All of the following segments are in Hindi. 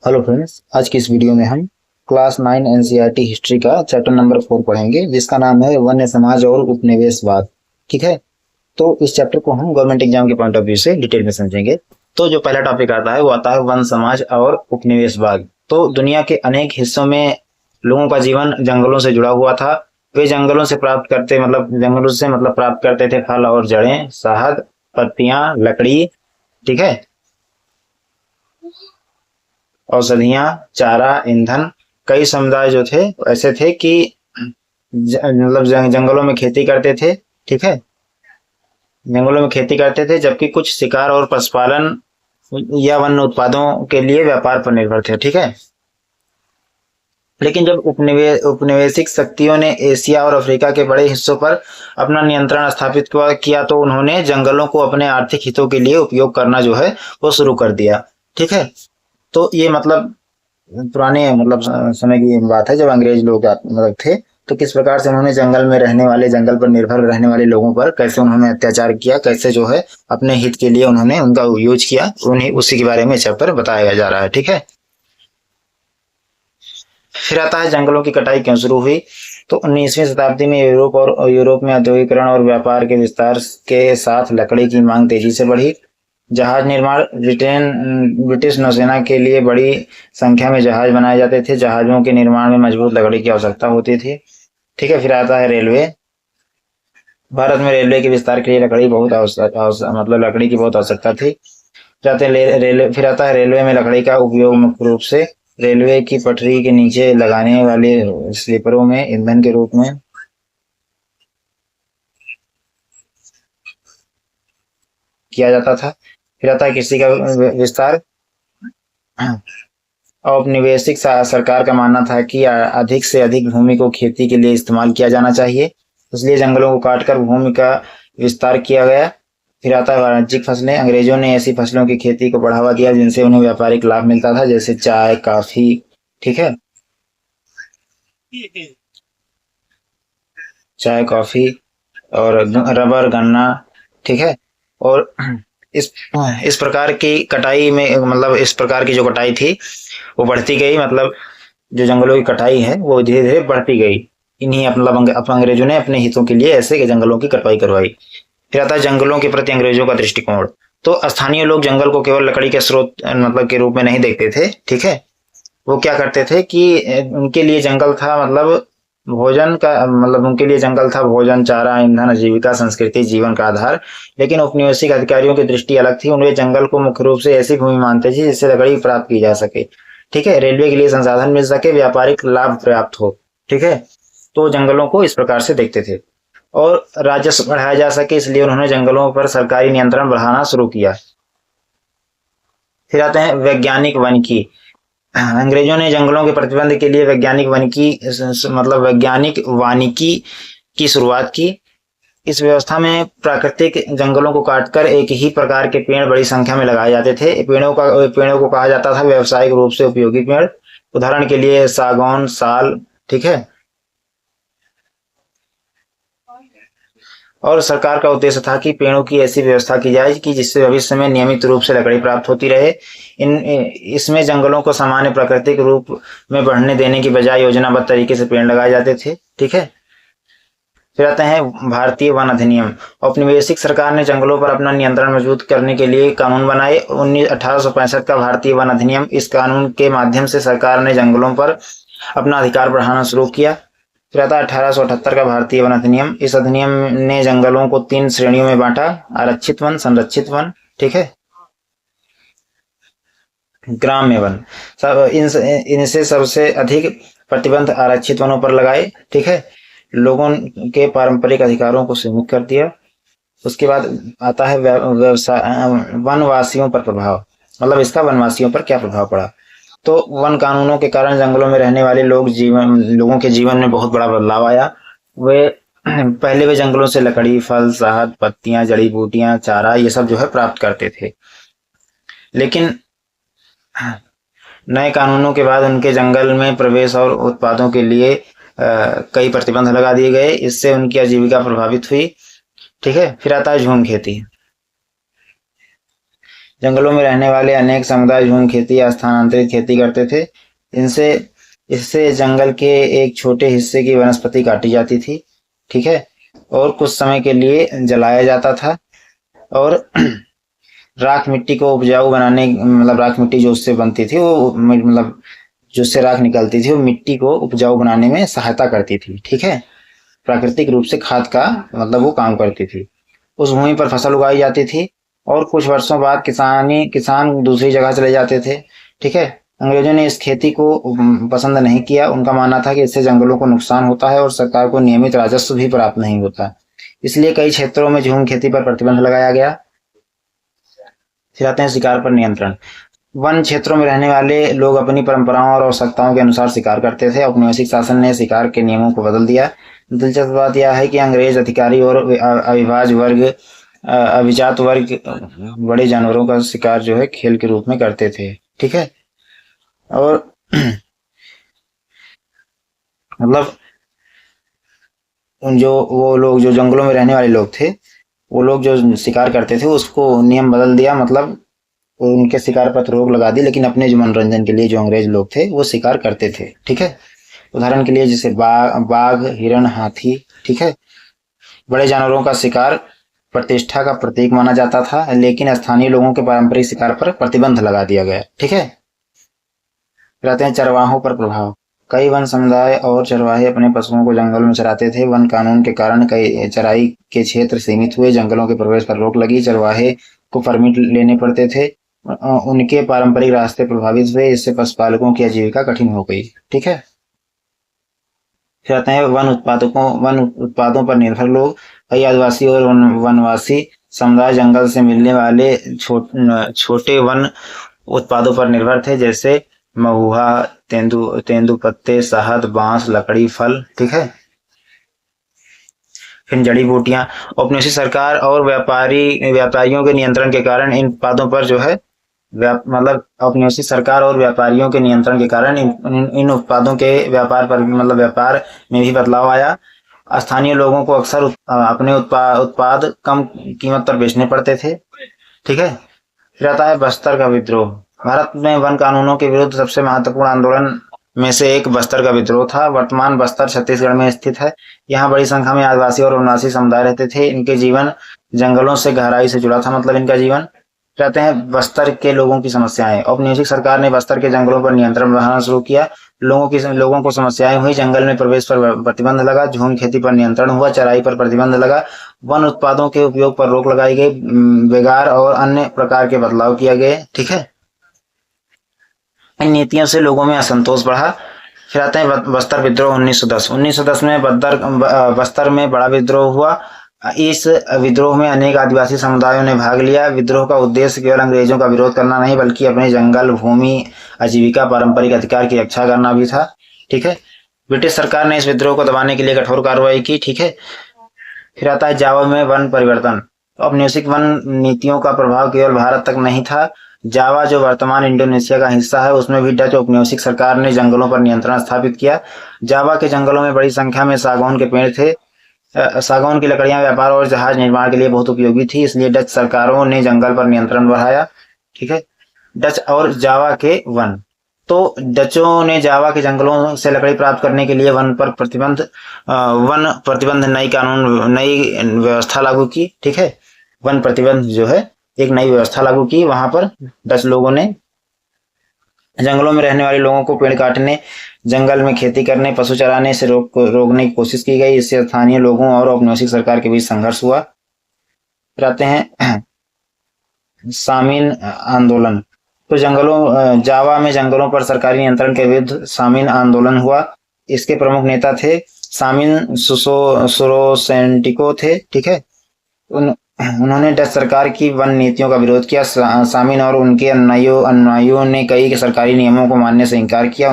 हेलो फ्रेंड्स, आज की इस वीडियो में हम क्लास 9 एनसीईआरटी हिस्ट्री का चैप्टर नंबर 4 पढ़ेंगे, जिसका नाम है वन्य समाज और उपनिवेशवाद। ठीक है, तो इस चैप्टर को हम गवर्नमेंट एग्जाम के पॉइंट ऑफ व्यू से डिटेल में समझेंगे। तो जो पहला टॉपिक आता है वो आता है वन समाज और उपनिवेशवाद। तो दुनिया के अनेक हिस्सों में लोगों का जीवन जंगलों से जुड़ा हुआ था। वे जंगलों से प्राप्त करते जंगलों से प्राप्त करते थे फल और जड़ें, शहद, पत्तियां, लकड़ी। ठीक है, औषधियां, चारा, ईंधन। कई समुदाय जो थे ऐसे थे कि जंगलों में खेती करते थे। ठीक है, जंगलों में खेती करते थे, जबकि कुछ शिकार और पशुपालन या वन्य उत्पादों के लिए व्यापार पर निर्भर थे। ठीक है, लेकिन जब उपनिवेशिक शक्तियों ने एशिया और अफ्रीका के बड़े हिस्सों पर अपना नियंत्रण स्थापित किया, तो उन्होंने जंगलों को अपने आर्थिक हितों के लिए उपयोग करना जो है वो शुरू कर दिया। ठीक है, तो ये पुराने समय की बात है, जब अंग्रेज लोग थे, तो किस प्रकार से उन्होंने जंगल पर निर्भर रहने वाले लोगों पर कैसे उन्होंने अत्याचार किया, कैसे जो है अपने हित के लिए उन्होंने उनका यूज किया, उन्हें उसी के बारे में चैप्टर बताया जा रहा है। ठीक है, फिर आता है जंगलों की कटाई क्यों शुरू हुई। तो 19वीं शताब्दी में यूरोप में औद्योगिकरण और व्यापार के विस्तार के साथ लकड़ी की मांग तेजी से बढ़ी। जहाज निर्माण, ब्रिटिश नौसेना के लिए बड़ी संख्या में जहाज बनाए जाते थे। जहाजों के निर्माण में मजबूत लकड़ी की आवश्यकता होती थी। ठीक है, फिर आता है रेलवे। भारत में रेलवे के विस्तार के लिए लकड़ी की बहुत आवश्यकता थी। फिर आता है रेलवे में लकड़ी का उपयोग मुख्य रूप से रेलवे की पटरी के नीचे लगाने वाले स्लीपरों में ईंधन के रूप में किया जाता था। फिर आता है कृषि का विस्तार। औपनिवेशिक सरकार का मानना था कि अधिक से अधिक भूमि को खेती के लिए इस्तेमाल किया जाना चाहिए, इसलिए जंगलों को काटकर भूमि का विस्तार किया गया। फिर आता है वाणिज्यिक फसलें। अंग्रेजों ने ऐसी फसलों की खेती को बढ़ावा दिया जिनसे उन्हें व्यापारिक लाभ मिलता था, जैसे चाय, कॉफी। ठीक है, चाय, कॉफी और रबर, गन्ना। ठीक है, और इस इस प्रकार की कटाई में इस प्रकार की जो कटाई थी वो बढ़ती गई। जो जंगलों की कटाई है वो धीरे धीरे बढ़ती गई। इन्हीं अंग्रेजों ने अपने हितों के लिए ऐसे जंगलों की कटाई करवाई। फिर आता है जंगलों के प्रति अंग्रेजों का दृष्टिकोण। तो स्थानीय लोग जंगल को केवल लकड़ी के स्रोत के रूप में नहीं देखते थे। ठीक है, वो क्या करते थे कि उनके लिए जंगल था उनके लिए जंगल था भोजन, चारा, ईंधन, आजीविका, संस्कृति, जीवन का आधार। लेकिन औपनिवेशिक अधिकारियों की दृष्टि अलग थी। उन्हें जंगल को मुख्य रूप से ऐसी भूमि मानते थे जिससे लकड़ी प्राप्त की जा सके। ठीक है, रेलवे के लिए संसाधन मिल सके, व्यापारिक लाभ प्राप्त हो। ठीक है, तो जंगलों को इस प्रकार से देखते थे और राजस्व बढ़ाया जा सके, इसलिए उन्होंने जंगलों पर सरकारी नियंत्रण बढ़ाना शुरू किया। फिर आते हैं वैज्ञानिक वानिकी। अंग्रेजों ने जंगलों के प्रतिबंध के लिए वैज्ञानिक वानिकी की शुरुआत की। इस व्यवस्था में प्राकृतिक जंगलों को काटकर एक ही प्रकार के पेड़ बड़ी संख्या में लगाए जाते थे। पेड़ों को कहा जाता था व्यावसायिक रूप से उपयोगी पेड़। उदाहरण के लिए सागौन, साल। ठीक है, और सरकार का उद्देश्य था कि पेड़ों की ऐसी व्यवस्था की जाए कि जिससे भविष्य में नियमित रूप से लकड़ी प्राप्त होती रहे। इसमें जंगलों को सामान्य प्राकृतिक रूप में बढ़ने देने की बजाय योजनाबद्ध तरीके से पेड़ लगाए जाते थे। ठीक है, फिर आते हैं भारतीय वन अधिनियम। औपनिवेशिक सरकार ने जंगलों पर अपना नियंत्रण मजबूत करने के लिए कानून बनाए। 1865 का भारतीय वन अधिनियम। इस कानून के माध्यम से सरकार ने जंगलों पर अपना अधिकार बढ़ाना शुरू किया। फिर आता है 1878 का भारतीय वन अधिनियम। इस अधिनियम ने जंगलों को 3 श्रेणियों में बांटा: आरक्षित वन, संरक्षित वन, ठीक है, ग्राम्य वन। इनसे सबसे अधिक प्रतिबंध आरक्षित वनों पर लगाए। ठीक है, लोगों के पारंपरिक अधिकारों को सीमित कर दिया। उसके बाद आता है वनवासियों पर प्रभाव। इसका वनवासियों पर क्या प्रभाव पड़ा। तो वन कानूनों के कारण जंगलों में रहने वाले लोगों के जीवन में बहुत बड़ा बदलाव आया। पहले वे जंगलों से लकड़ी, फल, शहद, पत्तियां, जड़ी बूटियां, चारा ये सब जो है प्राप्त करते थे। लेकिन नए कानूनों के बाद उनके जंगल में प्रवेश और उत्पादों के लिए कई प्रतिबंध लगा दिए गए। इससे उनकी आजीविका प्रभावित हुई। ठीक है, फिर आता है झूम खेती। जंगलों में रहने वाले अनेक समुदाय झूम खेती या स्थानांतरित खेती करते थे। इनसे इससे जंगल के एक छोटे हिस्से की वनस्पति काटी जाती थी, ठीक है, और कुछ समय के लिए जलाया जाता था, और राख मिट्टी को उपजाऊ बनाने, मतलब राख मिट्टी जो उससे बनती थी वो, मतलब जो उससे राख निकलती थी वो मिट्टी को उपजाऊ बनाने में सहायता करती थी, ठीक है। प्राकृतिक रूप से खाद का मतलब वो काम करती थी। उस भूमि पर फसल उगाई जाती थी और कुछ वर्षों बाद किसान दूसरी जगह चले जाते थे, ठीक है। अंग्रेजों ने इस खेती को पसंद नहीं किया। उनका मानना था कि इससे जंगलों को नुकसान होता है और सरकार को नियमित राजस्व भी प्राप्त नहीं होता। इसलिए कई क्षेत्रों में झूम खेती पर प्रतिबंध लगाया गया। फिर आते हैं शिकार पर नियंत्रण। वन क्षेत्रों में रहने वाले लोग अपनी परंपराओं और आवश्यकताओं के अनुसार शिकार करते थे। औपनिवेशिक शासन ने शिकार के नियमों को बदल दिया। दिलचस्प बात यह है कि अंग्रेज अधिकारी और अभिजात वर्ग बड़े जानवरों का शिकार जो है खेल के रूप में करते थे, ठीक है। और मतलब वो लोग जो जंगलों में रहने वाले लोग थे, वो लोग जो शिकार करते थे उसको नियम बदल दिया, मतलब उनके शिकार पर रोक लगा दी, लेकिन अपने जो मनोरंजन के लिए जो अंग्रेज लोग थे वो शिकार करते थे, ठीक है। उदाहरण के लिए जैसे बाघ, हिरण, हाथी, ठीक है। बड़े जानवरों का शिकार प्रतिष्ठा का प्रतीक माना जाता था, लेकिन स्थानीय लोगों के पारंपरिक शिकार पर प्रतिबंध लगा दिया गया, ठीक है। रहते हैं चरवाहों पर प्रभाव। कई वन समुदाय और चरवाहे अपने पशुओं को जंगल में चराते थे। वन कानून के कारण कई चराई के क्षेत्र सीमित हुए। जंगलों के प्रवेश पर रोक लगी। चरवाहे को परमिट लेने पड़ते थे। उनके पारंपरिक रास्ते प्रभावित हुए। इससे पशुपालकों की आजीविका कठिन हो गई, ठीक है। फिर आते हैं वन उत्पादों पर निर्भर लोग। कई आदिवासी और वनवासी समुदाय जंगल से मिलने वाले छोटे वन उत्पादों पर निर्भर थे, जैसे महुआ, तेंदुपत्ते, शहद, बांस, लकड़ी, फल, ठीक है। फिर जड़ी बूटियां। औपनिवेशिक सरकार और व्यापारियों के नियंत्रण के कारण इन उत्पादों पर जो है मतलब औपनिवेशिक सरकार और व्यापारियों के नियंत्रण के कारण इन उत्पादों के व्यापार पर, मतलब व्यापार में भी बदलाव आया। स्थानीय लोगों को अक्सर अपने उत्पाद कम कीमत पर बेचने पड़ते थे, ठीक है। फिर आता है बस्तर का विद्रोह। भारत में वन कानूनों के विरुद्ध सबसे महत्वपूर्ण आंदोलन में से एक बस्तर का विद्रोह था। वर्तमान बस्तर छत्तीसगढ़ में स्थित है। यहाँ बड़ी संख्या में आदिवासी और वनवासी समुदाय रहते थे। इनके जीवन जंगलों से गहराई से जुड़ा था, मतलब इनका जीवन। कहते हैं बस्तर के लोगों की समस्याएं। औपनिवेशिक सरकार ने बस्तर के जंगलों पर नियंत्रण बढ़ाना शुरू किया। लोगों को समस्याएं हुई। जंगल में प्रवेश पर प्रतिबंध लगा। झूम खेती पर नियंत्रण हुआ। चराई पर प्रतिबंध लगा। वन उत्पादों के उपयोग पर रोक लगाई गई। बेगार और अन्य प्रकार के बदलाव किए गए, ठीक है। इन नीतियों से लोगों में असंतोष बढ़ा। फिर आते हैं बस्तर विद्रोह 1910। 1910 में बस्तर में बड़ा विद्रोह हुआ। इस विद्रोह में अनेक आदिवासी समुदायों ने भाग लिया। विद्रोह का उद्देश्य केवल अंग्रेजों का विरोध करना नहीं, बल्कि अपने जंगल, भूमि, आजीविका, पारंपरिक अधिकार की रक्षा करना भी था, ठीक है। ब्रिटिश सरकार ने इस विद्रोह को दबाने के लिए कठोर कार्रवाई की, ठीक है। फिर आता है जावा में वन परिवर्तन। औपनिवेशिक वन नीतियों का प्रभाव केवल भारत तक नहीं था। जावा जो वर्तमान इंडोनेशिया का हिस्सा है, उसमें भी डच औपनिवेशिक सरकार ने जंगलों पर नियंत्रण स्थापित किया। जावा के जंगलों में बड़ी संख्या में सागौन के पेड़ थे। सागौन की लकड़ियां व्यापार और जहाज निर्माण के लिए बहुत उपयोगी थी, इसलिए डच सरकारों ने जंगल पर नियंत्रण बढ़ाया, ठीक है। डच और जावा के वन। तो डचों ने जावा के जंगलों से लकड़ी प्राप्त करने के लिए वन प्रतिबंध नई व्यवस्था लागू की, ठीक है। वन प्रतिबंध जो है एक नई व्यवस्था लागू की। वहां पर डच लोगों ने जंगलों में रहने वाले लोगों को पेड़ काटने, जंगल में खेती करने, पशु चराने से रोकने की कोशिश की गई। इससे स्थानीय लोगों और औपनिवेशिक सरकार के बीच संघर्ष हुआ। फिर आते हैं सामीन आंदोलन। तो जावा में जंगलों पर सरकारी नियंत्रण के विरुद्ध सामीन आंदोलन हुआ। इसके प्रमुख नेता थे सामीन सुरोसेंटिको थे, ठीक है। उन्होंने डच सरकार की वन नीतियों का विरोध किया। सामीन और उनके अनुयायियों ने कई सरकारी नियमों को मानने से इनकार किया।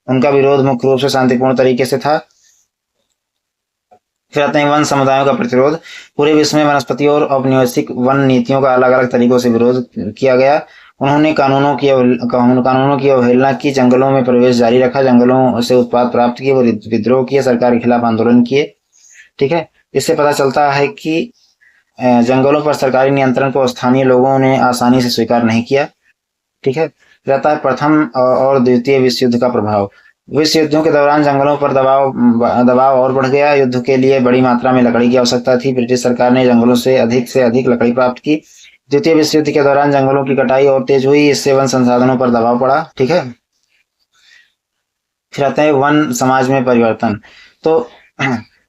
उनका विरोध मुख्य रूप से शांतिपूर्ण तरीके से था। फिर आते हैं वन समुदायों का प्रतिरोध। पूरे विश्व में वनस्पति और औपनिवेशिक वन नीतियों का अलग अलग तरीकों से विरोध किया गया। उन्होंने कानूनों की अवहेलना की, जंगलों में प्रवेश जारी रखा, जंगलों से उत्पाद प्राप्त किए, विद्रोह किए, सरकार के खिलाफ आंदोलन किए, ठीक है। इससे पता चलता है कि जंगलों पर सरकारी नियंत्रण को स्थानीय लोगों ने आसानी से स्वीकार नहीं किया। ठीक है। रहता है प्रथम और द्वितीय विश्व युद्ध का प्रभाव। विश्व युद्धों के दौरान जंगलों पर दबाव और बढ़ गया। युद्ध के लिए बड़ी मात्रा में लकड़ी की आवश्यकता थी। ब्रिटिश सरकार ने जंगलों से अधिक लकड़ी प्राप्त की। द्वितीय विश्व युद्ध के दौरान जंगलों की कटाई और तेज हुई, इससे वन संसाधनों पर दबाव पड़ा। ठीक है। फिर आता है वन समाज में परिवर्तन। तो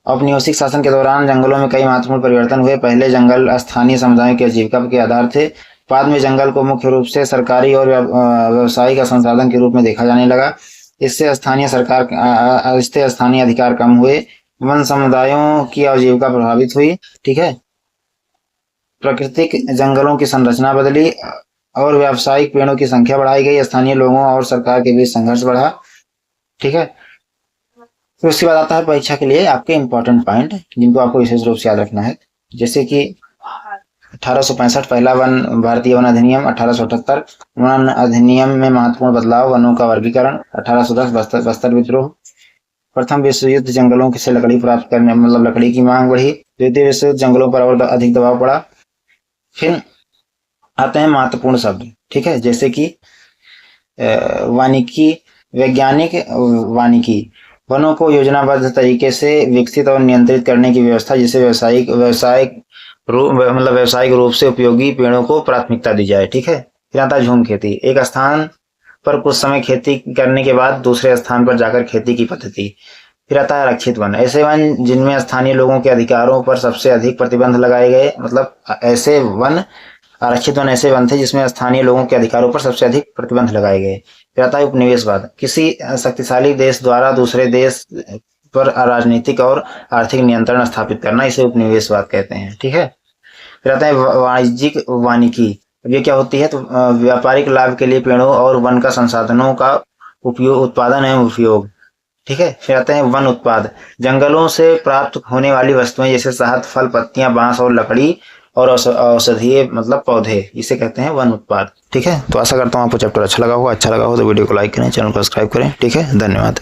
औपनिवेशिक शासन के दौरान जंगलों में कई महत्वपूर्ण परिवर्तन हुए। पहले जंगल स्थानीय समुदायों की आजीविका के आधार थे। बाद में जंगल को मुख्य रूप से सरकारी और व्यवसायिक संसाधन के रूप में देखा जाने लगा। इससे स्थानीय अधिकार कम हुए। वन समुदायों की आजीविका प्रभावित हुई। ठीक है। प्राकृतिक जंगलों की संरचना बदली और व्यावसायिक पेड़ों की संख्या बढ़ाई गई। स्थानीय लोगों और सरकार के बीच संघर्ष बढ़ा। ठीक है। फिर उसके बाद आता है परीक्षा के लिए आपके इंपॉर्टेंट पॉइंट जिनको आपको विशेष रूप से याद रखना है। जैसे कि 1865 पहला भारतीय वन अधिनियम, 1878 वन अधिनियम में महत्वपूर्ण बदलाव, वनों का वर्गीकरण, 1810 बस्तर विद्रोह, प्रथम विश्व युद्ध जंगलों से लकड़ी प्राप्त करने मतलब लकड़ी की मांग बढ़ी, द्वितीय विश्व युद्ध जंगलों पर और अधिक दबाव पड़ा। फिर आते हैं महत्वपूर्ण शब्द। ठीक है। जैसे कि वानिकी, वैज्ञानिक वानिकी, वनों को योजनाबद्ध तरीके से विकसित और नियंत्रित करने की व्यवस्था, जिसे व्यावसायिक रूप से उपयोगी पेड़ों को प्राथमिकता दी जाए। ठीक है। फिर आता है झूम खेती, एक स्थान पर कुछ समय खेती करने के बाद दूसरे स्थान पर जाकर खेती की पद्धति। फिर आता है आरक्षित वन, ऐसे वन जिनमें स्थानीय लोगों के अधिकारों पर सबसे अधिक प्रतिबंध लगाए गए। मतलब ऐसे वन, आरक्षित वन ऐसे वन थे जिसमें स्थानीय लोगों के अधिकारों पर सबसे अधिक प्रतिबंध लगाए गए। फिर आता है उपनिवेशवाद, किसी शक्तिशाली देश द्वारा दूसरे देश पर राजनीतिक और आर्थिक नियंत्रण स्थापित करना, इसे उपनिवेशवाद कहते हैं। ठीक है। फिर आता है वाणिज्यिक वानिकी, ये क्या होती है? तो व्यापारिक लाभ के लिए पेड़ों और वन का संसाधनों का उत्पादन एवं उपयोग। ठीक है। फिर आते हैं वन उत्पाद, जंगलों से प्राप्त होने वाली वस्तुएं जैसे शहद, फल, पत्तियां, बांस और लकड़ी और औषधीय मतलब पौधे, इसे कहते हैं वन उत्पाद। ठीक है। तो आशा करता हूँ आपको चैप्टर अच्छा लगा हो तो वीडियो को लाइक करें, चैनल को सब्सक्राइब करें। ठीक है। धन्यवाद।